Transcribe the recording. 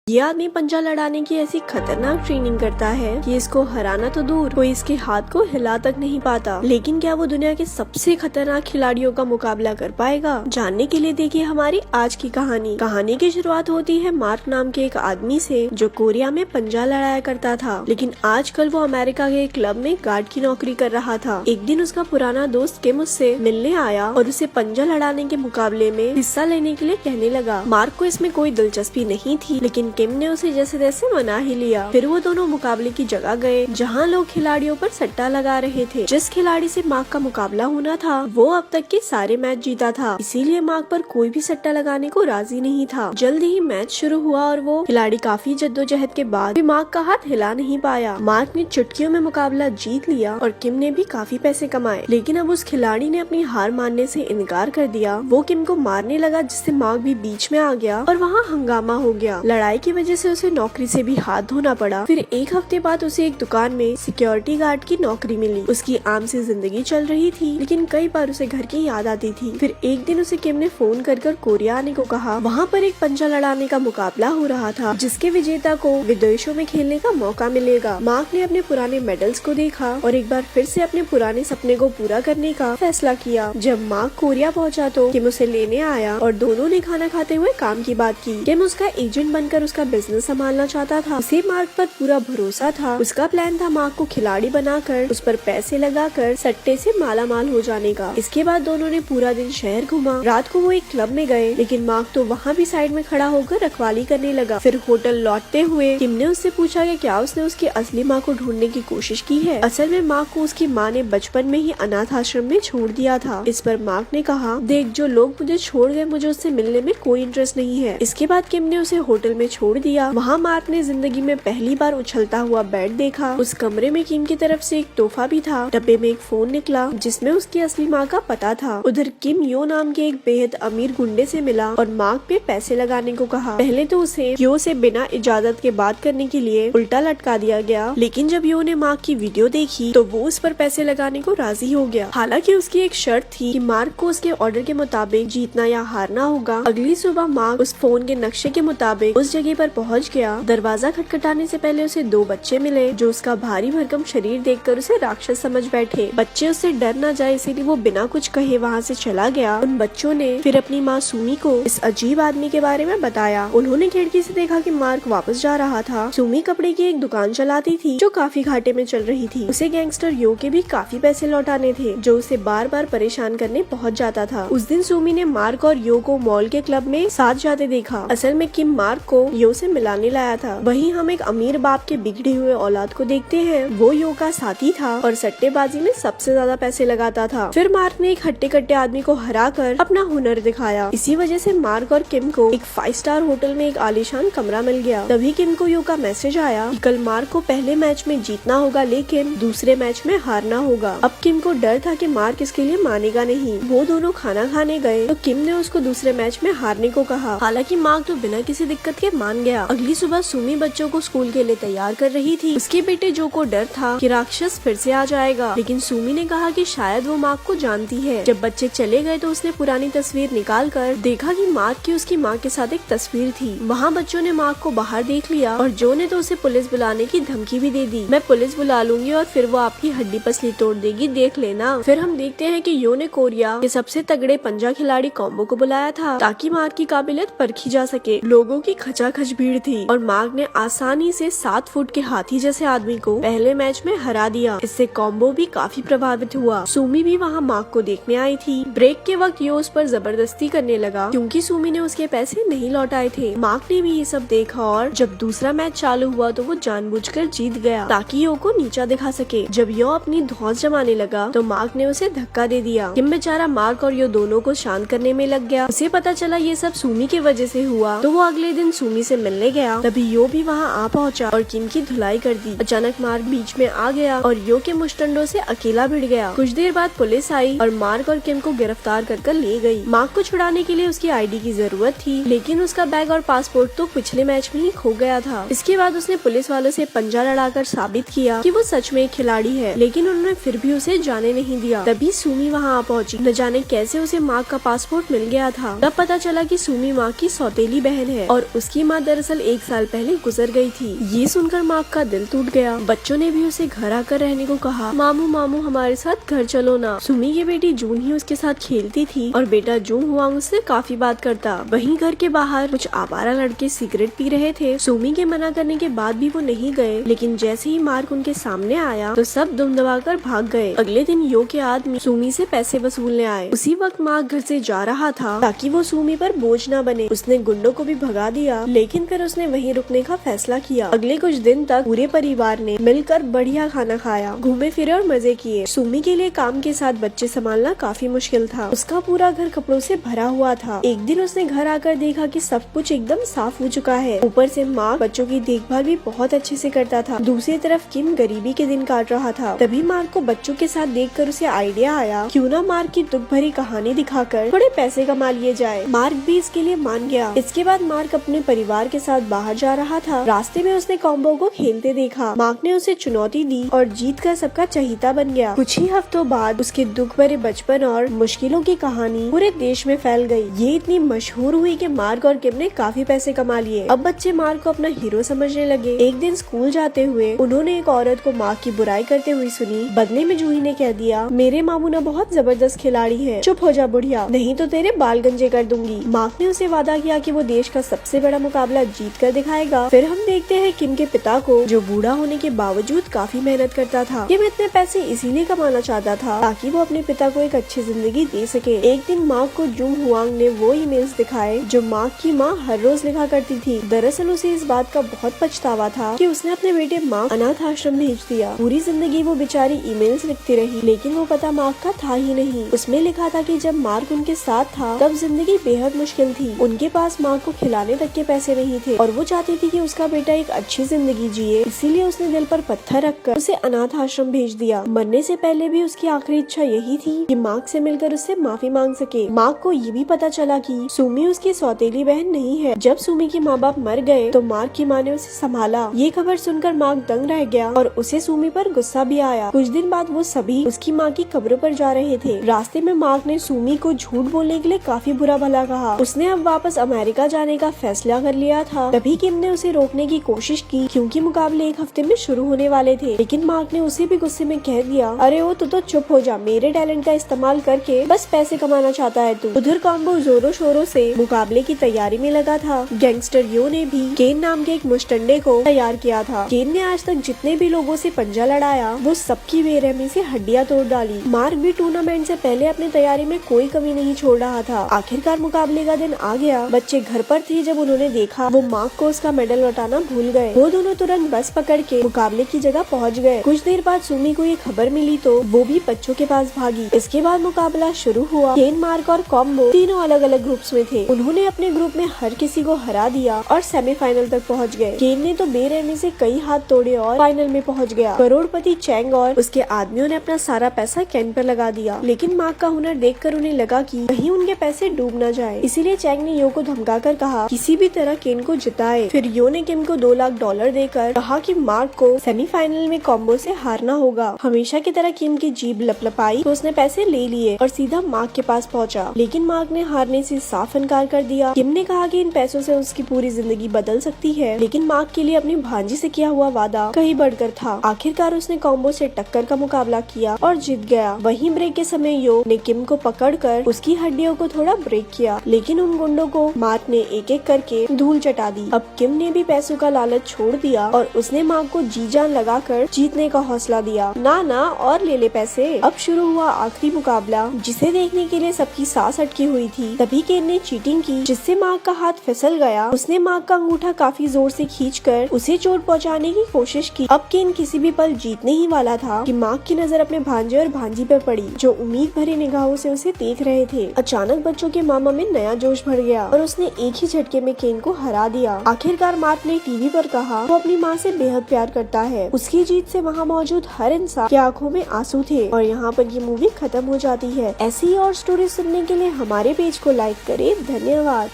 ये आदमी पंजा लड़ाने की ऐसी खतरनाक ट्रेनिंग करता है कि इसको हराना तो दूर, कोई इसके हाथ को हिला तक नहीं पाता। लेकिन क्या वो दुनिया के सबसे खतरनाक खिलाड़ियों का मुकाबला कर पाएगा? जानने के लिए देखिए हमारी आज की कहानी। कहानी की शुरुआत होती है मार्क नाम के एक आदमी से, जो कोरिया में पंजा लड़ाया करता था, लेकिन आजकल वो अमेरिका के एक क्लब में गार्ड की नौकरी कर रहा था। एक दिन उसका पुराना दोस्त किम उससे मिलने आया और उसे पंजा लड़ाने के मुकाबले में हिस्सा लेने के लिए कहने लगा। मार्क को इसमें कोई दिलचस्पी नहीं थी, लेकिन किम ने उसे जैसे तैसे मना ही लिया। फिर वो दोनों मुकाबले की जगह गए जहाँ लोग खिलाड़ियों पर सट्टा लगा रहे थे। जिस खिलाड़ी से मार्क का मुकाबला होना था वो अब तक के सारे मैच जीता था, इसीलिए मार्क पर कोई भी सट्टा लगाने को राजी नहीं था। जल्द ही मैच शुरू हुआ और वो खिलाड़ी काफी जद्दोजहद के बाद भी मार्क का हाथ हिला नहीं पाया। मार्क ने चुटकियों में मुकाबला जीत लिया और किम ने भी काफी पैसे कमाए, लेकिन अब उस खिलाड़ी ने अपनी हार मानने से इनकार कर दिया। वो किम को मारने लगा, जिससे मार्क भी बीच में आ गया और वहाँ हंगामा हो गया। लड़ाई की वजह से उसे नौकरी से भी हाथ धोना पड़ा। फिर एक हफ्ते बाद उसे एक दुकान में सिक्योरिटी गार्ड की नौकरी मिली। उसकी आम से जिंदगी चल रही थी, लेकिन कई बार उसे घर की याद आती थी। फिर एक दिन उसे किम ने फोन कर कोरिया आने को कहा। वहाँ पर एक पंजा लड़ाने का मुकाबला हो रहा था, जिसके विजेता को विदेशों में खेलने का मौका मिलेगा। मार्क ने अपने पुराने मेडल्स को देखा और एक बार फिर से अपने पुराने सपने को पूरा करने का फैसला किया। जब मार्क कोरिया पहुँचा तो किम उसे लेने आया और दोनों ने खाना खाते हुए काम की बात की। किम उसका एजेंट बनकर उसका बिजनेस संभालना चाहता था। उसे मार्क पर पूरा भरोसा था। उसका प्लान था मार्क को खिलाड़ी बनाकर उस पर पैसे लगाकर सट्टे से माला माल हो जाने का। इसके बाद दोनों ने पूरा दिन शहर घुमा। रात को वो एक क्लब में गए, लेकिन मार्क तो वहाँ भी साइड में खड़ा होकर रखवाली करने लगा। फिर होटल लौटते हुए किम ने उससे पूछा कि क्या उसने उसकी असली माँ को ढूंढने की कोशिश की है। असल में मार्क को उसकी माँ ने बचपन में ही अनाथ आश्रम में छोड़ दिया था। इस पर मार्क ने कहा, देख, जो लोग मुझे छोड़ गए, मुझे उससे मिलने में कोई इंटरेस्ट नहीं है। इसके बाद किम ने उसे होटल में छोड़ दिया। वहाँ मार्क ने जिंदगी में पहली बार उछलता हुआ बेड देखा। उस कमरे में किम की तरफ से एक तोहफा भी था। डब्बे में एक फोन निकला, जिसमें उसकी असली माँ का पता था। उधर किम यो नाम के एक बेहद अमीर गुंडे से मिला और मार्क पे पैसे लगाने को कहा। पहले तो उसे यो से बिना इजाजत के बात करने के लिए उल्टा लटका दिया गया, लेकिन जब यो ने मार्क की वीडियो देखी तो वो उस पर पैसे लगाने को राजी हो गया। हालांकि उसकी एक शर्त थी कि मार्क को उसके ऑर्डर के मुताबिक जीतना या हारना होगा। अगली सुबह मार्क उस फोन के नक्शे के मुताबिक उस जगह पर पहुँच गया। दरवाजा खटखटाने से पहले उसे दो बच्चे मिले, जो उसका भारी भरकम शरीर देखकर उसे राक्षस समझ बैठे। बच्चे उससे डर न जाए, इसीलिए वो बिना कुछ कहे वहाँ से चला गया। उन बच्चों ने फिर अपनी माँ सुमी को इस अजीब आदमी के बारे में बताया। उन्होंने खिड़की से देखा कि मार्क वापस जा रहा था। सुमी कपड़े की एक दुकान चलाती थी, जो काफी घाटे में चल रही थी। उसे गैंगस्टर यो के भी काफी पैसे लौटाने थे, जो उसे बार बार परेशान करने पहुँच जाता था। उस दिन सुमी ने मार्क और यो को मॉल के क्लब में साथ जाते देखा। असल में किम मार्क को यो से मिलाने लाया था। वहीं हम एक अमीर बाप के बिगड़े हुए औलाद को देखते हैं। वो यो का साथी था और सट्टेबाजी में सबसे ज्यादा पैसे लगाता था। फिर मार्क ने एक हट्टे कट्टे आदमी को हराकर अपना हुनर दिखाया। इसी वजह से मार्क और किम को एक 5 स्टार होटल में एक आलीशान कमरा मिल गया। तभी किम को यो का मैसेज आया कि कल मार्क को पहले मैच में जीतना होगा, लेकिन दूसरे मैच में हारना होगा। अब किम को डर था कि मार्क इसके लिए मानेगा नहीं। वो दोनों खाना खाने गए तो किम ने उसको दूसरे मैच में हारने को कहा। हालांकि मार्क तो बिना किसी दिक्कत के मान गया। अगली सुबह सुमी बच्चों को स्कूल के लिए तैयार कर रही थी। उसके बेटे जो को डर था कि राक्षस फिर से आ जाएगा, लेकिन सुमी ने कहा कि शायद वो मार्क को जानती है। जब बच्चे चले गए तो उसने पुरानी तस्वीर निकाल कर देखा कि मार्क की उसकी माँ के साथ एक तस्वीर थी। वहाँ बच्चों ने मार्क को बाहर देख लिया और जो ने तो उसे पुलिस बुलाने की धमकी भी दे दी। मैं पुलिस बुला लूंगी और फिर वो आपकी हड्डी पसली तोड़ देगी, देख लेना। फिर हम देखते हैं कि यो ने कोरिया के सबसे तगड़े पंजा खिलाड़ी कॉम्बो को बुलाया था, ताकि मार्क की काबिलियत परखी जा सके। लोगों की खचाखच भीड़ थी और मार्क ने आसानी से 7 फुट के हाथी जैसे आदमी को पहले मैच में हरा दिया। इससे कॉम्बो भी काफी प्रभावित हुआ। सुमी भी वहाँ मार्क को देखने आई थी। ब्रेक के वक्त यो उस पर जबरदस्ती करने लगा, क्योंकि सुमी ने उसके पैसे नहीं लौटाए थे। मार्क ने भी ये सब देखा और जब दूसरा मैच चालू हुआ तो वो जानबूझकर जीत गया, ताकि यो को नीचा दिखा सके। जब यो अपनी धौंस जमाने लगा तो मार्क ने उसे धक्का दे दिया। किम बेचारा मार्क और यो दोनों को शांत करने में लग गया। उसे पता चला ये सब सुमी की वजह से हुआ, तो वो अगले दिन सुमी से मिलने गया। तभी यो भी वहाँ आ पहुँचा और किम की धुलाई कर दी। अचानक मार्क बीच में आ गया और यो के मुश्तंडों से अकेला भिड़ गया। कुछ देर बाद पुलिस आई और मार्क और किम को गिरफ्तार कर ले गई। मार्क को छुड़ाने के लिए उसकी आईडी की जरूरत थी, लेकिन उसका बैग और पासपोर्ट तो पिछले मैच में ही खो गया था। इसके बाद उसने पुलिस वालों से पंजा लड़ाकर साबित किया कि वो सच में एक खिलाड़ी है, लेकिन उन्होंने फिर भी उसे जाने नहीं दिया। तभी सुमी वहाँ आ पहुँची। न जाने कैसे उसे मार्क का पासपोर्ट मिल गया था। तब पता चला कि सुमी मार्क की सौतेली बहन है और उसकी माँ माँ दरअसल 1 साल पहले गुजर गई थी। ये सुनकर मार्क का दिल टूट गया। बच्चों ने भी उसे घर आकर रहने को कहा। मामू मामू हमारे साथ घर चलो ना। सुमी की बेटी जून ही उसके साथ खेलती थी और बेटा जून हुआंग उससे काफी बात करता। वहीं घर के बाहर कुछ आवारा लड़के सिगरेट पी रहे थे। सुमी के मना करने के बाद भी वो नहीं गए, लेकिन जैसे ही मार्क उनके सामने आया तो सब दुम दबाकर भाग गए। अगले दिन यो के आदमी सुमी से पैसे वसूलने आए। उसी वक्त मार्क घर से जा रहा था ताकि वो सुमी पर बोझ न बने। उसने गुंडों को भी भगा दिया, लेकिन फिर उसने वहीं रुकने का फैसला किया। अगले कुछ दिन तक पूरे परिवार ने मिलकर बढ़िया खाना खाया, घूमे फिरे और मजे किए। सुमी के लिए काम के साथ बच्चे संभालना काफी मुश्किल था। उसका पूरा घर कपड़ों से भरा हुआ था। एक दिन उसने घर आकर देखा कि सब कुछ एकदम साफ हो चुका है। ऊपर से मार्क बच्चों की देखभाल भी बहुत अच्छे से करता था। दूसरी तरफ किम गरीबी के दिन काट रहा था। तभी मार्क को बच्चों के साथ देखकर उसे आइडिया आया, क्यों ना मार्क की दुख भरी कहानी दिखाकर थोड़े पैसे कमा लिए जाए। मार्क भी इसके लिए मान गया। इसके बाद मार्क अपने परिवार के साथ बाहर जा रहा था। रास्ते में उसने कॉम्बो को खेलते देखा। मार्क ने उसे चुनौती दी और जीत कर सबका चहीता बन गया। कुछ ही हफ्तों बाद उसके दुख भरे बचपन और मुश्किलों की कहानी पूरे देश में फैल गई। ये इतनी मशहूर हुई कि मार्क और किम ने काफी पैसे कमा लिए। अब बच्चे मार्क को अपना हीरो समझने लगे। एक दिन स्कूल जाते हुए उन्होंने एक औरत को मार्क की बुराई करते हुए सुनी। बदले में जूही ने कह दिया, मेरे मामू ना बहुत जबरदस्त खिलाड़ी है, चुप हो जा बुढ़िया, नहीं तो तेरे बाल गंजे कर दूंगी। मार्क ने उसे वादा किया कि वो देश का सबसे बड़ा मुकाबला जीत कर दिखाएगा। फिर हम देखते हैं किम के पिता को, जो बूढ़ा होने के बावजूद काफी मेहनत करता था। किम इतने पैसे इसीलिए कमाना चाहता था ताकि वो अपने पिता को एक अच्छी जिंदगी दे सके। एक दिन मार्क को जून हुआंग ने वो ईमेल्स दिखाए जो मार्क की माँ हर रोज लिखा करती थी। दरअसल उसे इस बात का बहुत पछतावा था कि उसने अपने बेटे मार्क अनाथ आश्रम भेज दिया। पूरी जिंदगी वो बेचारी ईमेल्स लिखती रही, लेकिन वो पता मार्क का था ही नहीं। उसमें लिखा था कि जब मार्क उनके साथ था तब जिंदगी बेहद मुश्किल थी। उनके पास मार्क को खिलाने तक के पैसे नहीं थे और वो चाहती थी कि उसका बेटा एक अच्छी जिंदगी जिए। इसीलिए उसने दिल पर पत्थर रखकर उसे अनाथ आश्रम भेज दिया। मरने से पहले भी उसकी आखिरी इच्छा यही थी कि मार्क से मिलकर उससे माफी मांग सके। मार्क को ये भी पता चला कि सुमी उसकी सौतेली बहन नहीं है। जब सुमी के माँ बाप मर गए तो मार्क की माँ ने उसे संभाला। ये खबर सुनकर मार्क दंग रह गया और उसे सुमी पर गुस्सा भी आया। कुछ दिन बाद वो सभी उसकी माँ की कब्र पर जा रहे थे। रास्ते में मार्क ने सुमी को झूठ बोलने के लिए काफी बुरा भला कहा। उसने अब वापस अमेरिका जाने का फैसला कर लिया था। तभी किम ने उसे रोकने की कोशिश की, क्योंकि मुकाबले 1 हफ्ते में शुरू होने वाले थे। लेकिन मार्क ने उसे भी गुस्से में कह दिया, अरे ओ तू तो चुप हो जा, मेरे टैलेंट का इस्तेमाल करके बस पैसे कमाना चाहता है तू। उधर कॉम्बो जोरों शोरों से मुकाबले की तैयारी में लगा था। गैंगस्टर यो ने भी केन नाम के एक मुस्टंडे को तैयार किया था। केन ने आज तक जितने भी लोगों से पंजा लड़ाया वो सबकी बेरहमी से हड्डियां तोड़ डाली। मार्क भी टूर्नामेंट से पहले अपनी तैयारी में कोई कमी नहीं छोड़ रहा था। आखिरकार मुकाबले का दिन आ गया। बच्चे घर पर थे जब उन्होंने देखा वो मार्क को उसका मेडल लौटाना भूल गए। वो दोनों तुरंत बस पकड़ के मुकाबले की जगह पहुंच गए। कुछ देर बाद सुमी को ये खबर मिली तो वो भी बच्चों के पास भागी। इसके बाद मुकाबला शुरू हुआ। केन, मार्क और कॉम्बो तीनों अलग अलग ग्रुप्स में थे। उन्होंने अपने ग्रुप में हर किसी को हरा दिया और सेमीफाइनल तक पहुंच गए। केन ने तो बेरहमी से कई हाथ तोड़े और फाइनल में पहुंच गया। करोड़पति चैंग और उसके आदमियों ने अपना सारा पैसा केन पर लगा दिया, लेकिन मार्क का हुनर देखकर उन्हें लगा कि कहीं उनके पैसे डूब न जाए। इसीलिए चैंग ने यो को धमकाकर कहा किसी भी तरह केन को जिताए। फिर यो ने किम को $2 लाख देकर कहा कि मार्क को सेमीफाइनल में कॉम्बो से हारना होगा। हमेशा की तरह किम की जीभ लपलपाई तो उसने पैसे ले लिए और सीधा मार्क के पास पहुंचा, लेकिन मार्क ने हारने से साफ इनकार कर दिया। किम ने कहा कि इन पैसों से उसकी पूरी जिंदगी बदल सकती है, लेकिन मार्क के लिए अपनी भांजी से किया हुआ वादा कहीं बढ़कर था। आखिरकार उसने कॉम्बो से टक्कर का मुकाबला किया और जीत गया। वहीं ब्रेक के समय यो ने किम को पकड़कर उसकी हड्डियों को थोड़ा ब्रेक किया, लेकिन उन गुंडों को मार्क ने एक एक करके धूल चटा दी। अब किम ने भी पैसों का लालच छोड़ दिया और उसने मार्क को जी जान लगाकर जीतने का हौसला दिया। ना और ले ले पैसे। अब शुरू हुआ आखिरी मुकाबला, जिसे देखने के लिए सबकी सांस अटकी हुई थी। तभी केन ने चीटिंग की, जिससे मार्क का हाथ फिसल गया। उसने मार्क का अंगूठा काफी जोर से खींचकर उसे चोट पहुंचाने की कोशिश की। अब केन किसी भी पल जीतने ही वाला था कि मार्क की नजर अपने भांजे और भांजी पर पड़ी, जो उम्मीद भरी निगाहों से उसे देख रहे थे। अचानक बच्चों के मामा में नया जोश भर गया और उसने एक ही झटके में केन को हरा दिया। आखिरकार मार्क ने टीवी पर कहा वो अपनी माँ से बेहद प्यार करता है। उसकी जीत से वहाँ मौजूद हर इंसान की आंखों में आंसू थे। और यहाँ पर ये मूवी खत्म हो जाती है। ऐसी और स्टोरी सुनने के लिए हमारे पेज को लाइक करें। धन्यवाद।